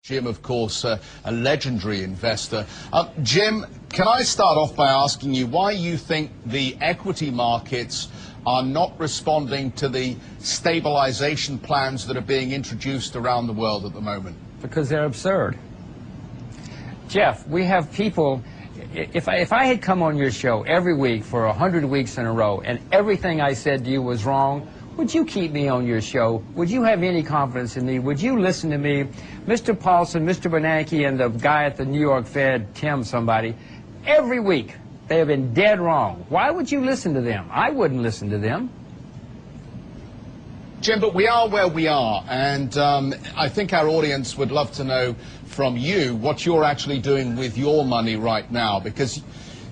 Jim, of course, a legendary investor. Jim, can I start off by asking you why you think the equity markets are not responding to the stabilization plans that are being introduced around the world at the moment? Because they're absurd. Jeff, we have people, if I had come on your show every week for 100 weeks in a row and everything I said to you was wrong, would you keep me on your show? Would you have any confidence in me? Would you listen to me? Mr. Paulson, Mr. Bernanke, and the guy at the New York Fed, Tim somebody, every week they have been dead wrong. Why would you listen to them? I wouldn't listen to them. Jim, but we are where we are, and I think our audience would love to know from you what you're actually doing with your money right now, because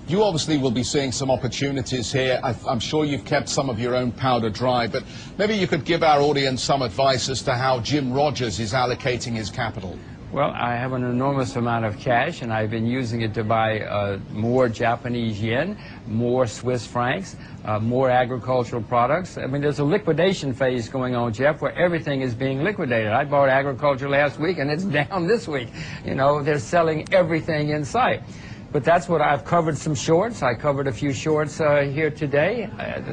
you obviously will be seeing some opportunities here. I'm sure you've kept some of your own powder dry, but maybe you could give our audience some advice as to how Jim Rogers is allocating his capital. Well, I have an enormous amount of cash, and I've been using it to buy more Japanese yen, more Swiss francs, more agricultural products. I mean, there's a liquidation phase going on, Jeff, where everything is being liquidated. I bought agriculture last week, and it's down this week. You know, they're selling everything in sight. But that's what I've covered. Some shorts. I covered a few shorts here today.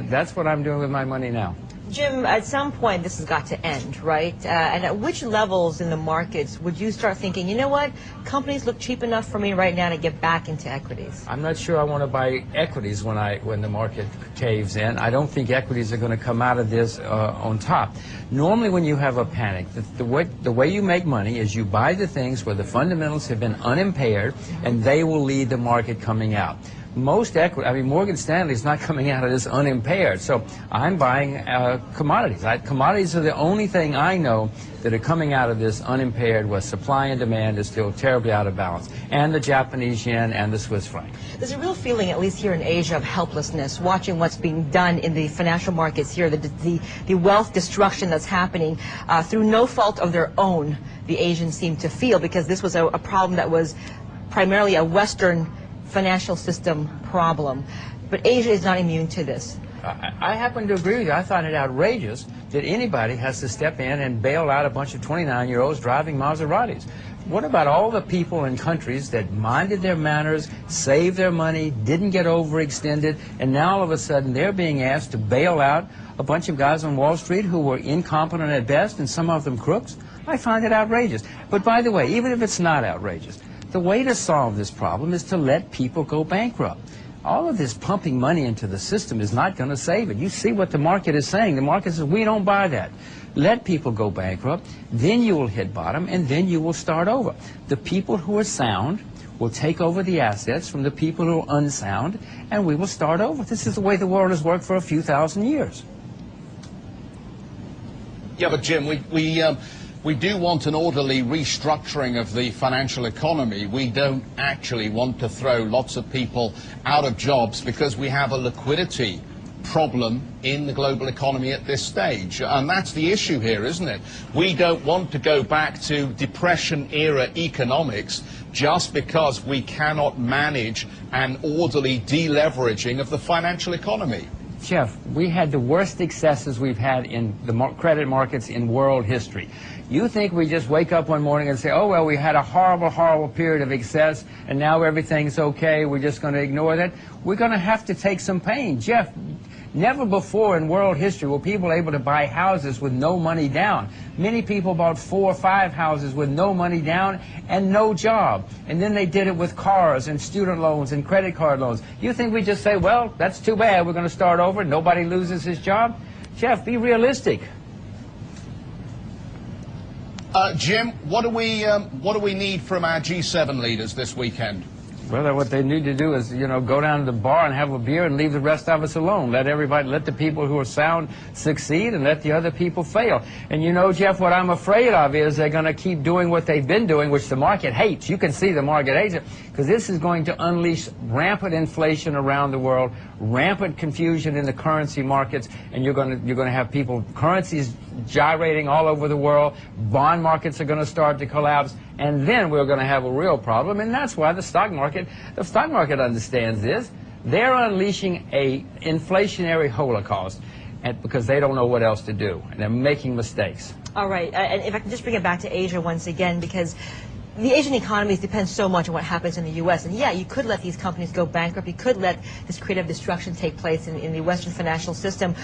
That's what I'm doing with my money now. Jim, at some point this has got to end, right? And at which levels in the markets would you start thinking, you know what, companies look cheap enough for me right now to get back into equities? I'm not sure I want to buy equities when the market caves in. I don't think equities are going to come out of this on top. Normally when you have a panic, the way you make money is you buy the things where the fundamentals have been unimpaired, and they will lead the market coming out. Most equity, I mean, Morgan Stanley is not coming out of this unimpaired. So I'm buying commodities. Commodities are the only thing I know that are coming out of this unimpaired, where supply and demand is still terribly out of balance, and the Japanese yen and the Swiss franc. There's a real feeling, at least here in Asia, of helplessness, watching what's being done in the financial markets here, the wealth destruction that's happening through no fault of their own, the Asians seem to feel, because this was a problem that was primarily a Western financial system problem. But Asia is not immune to this. I happen to agree with you. I find it outrageous that anybody has to step in and bail out a bunch of 29-year-olds driving Maseratis. What about all the people in countries that minded their manners, saved their money, didn't get overextended, and now all of a sudden they're being asked to bail out a bunch of guys on Wall Street who were incompetent at best and some of them crooks? I find it outrageous. But by the way, even if it's not outrageous, the way to solve this problem is to let people go bankrupt. All of this pumping money into the system is not going to save it. You see what the market is saying. The market says, we don't buy that. Let people go bankrupt, then you will hit bottom, and then you will start over. The people who are sound will take over the assets from the people who are unsound, and we will start over. This is the way the world has worked for a few thousand years. Yeah, but Jim, we do want an orderly restructuring of the financial economy. We don't actually want to throw lots of people out of jobs because we have a liquidity problem in the global economy at this stage. And that's the issue here, isn't it? We don't want to go back to Depression-era economics just because we cannot manage an orderly deleveraging of the financial economy. Jeff, we had the worst excesses we've had in the credit markets in world history. You think we just wake up one morning and say, oh, well, we had a horrible, horrible period of excess, and now everything's okay, we're just going to ignore that? We're going to have to take some pain. Jeff, never before in world history were people able to buy houses with no money down. Many people bought 4 or 5 houses with no money down and no job. And then they did it with cars and student loans and credit card loans. You think we just say, well, that's too bad, we're going to start over, nobody loses his job? Jeff, be realistic. Jim, what do we need from our G7 leaders this weekend? Well, what they need to do is, you know, go down to the bar and have a beer and leave the rest of us alone. Let the people who are sound succeed and let the other people fail. And you know, Jeff, what I'm afraid of is they're going to keep doing what they've been doing, which the market hates. You can see the market hates it, because this is going to unleash rampant inflation around the world, rampant confusion in the currency markets, and you're going to have currencies gyrating all over the world. Bond markets are going to start to collapse. And then we're going to have a real problem, and that's why the stock market understands this. They're unleashing a inflationary Holocaust because they don't know what else to do, and they're making mistakes. All right, and if I can just bring it back to Asia once again, because the Asian economies depend so much on what happens in the U.S. And yeah, you could let these companies go bankrupt. You could let this creative destruction take place in the Western financial system.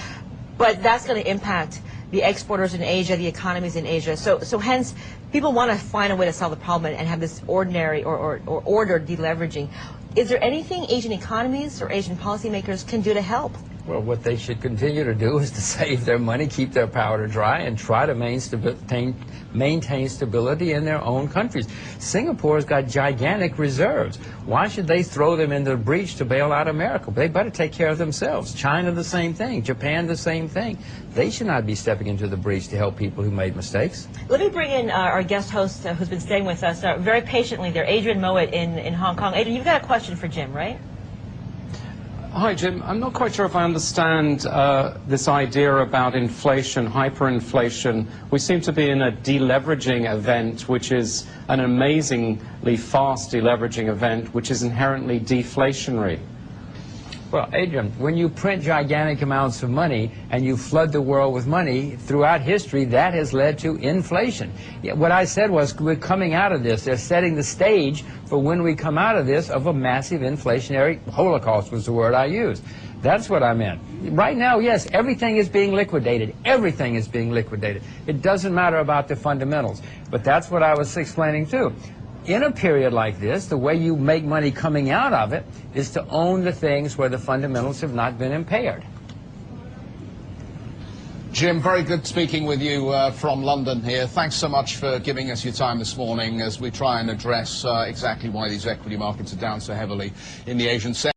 But that's going to impact the exporters in Asia, the economies in Asia. So hence, people want to find a way to solve the problem and have this ordinary or ordered deleveraging. Is there anything Asian economies or Asian policymakers can do to help? Well, what they should continue to do is to save their money, keep their powder dry, and try to maintain stability in their own countries. Singapore's got gigantic reserves. Why should they throw them into the breach to bail out America? They better take care of themselves. China, the same thing. Japan, the same thing. They should not be stepping into the breach to help people who made mistakes. Let me bring in our guest host who's been staying with us very patiently there, Adrian Mowat in Hong Kong. Adrian, you've got a question for Jim, right? Hi, Jim. I'm not quite sure if I understand this idea about inflation, hyperinflation. We seem to be in a deleveraging event, which is an amazingly fast deleveraging event, which is inherently deflationary. Well, Adrian, when you print gigantic amounts of money and you flood the world with money, throughout history, that has led to inflation. What I said was we're coming out of this. They're setting the stage for when we come out of this of a massive inflationary Holocaust was the word I used. That's what I meant. Right now, yes, everything is being liquidated. Everything is being liquidated. It doesn't matter about the fundamentals. But that's what I was explaining too. In a period like this, the way you make money coming out of it is to own the things where the fundamentals have not been impaired. Jim, very good speaking with you from London here. Thanks so much for giving us your time this morning as we try and address exactly why these equity markets are down so heavily in the Asian sector.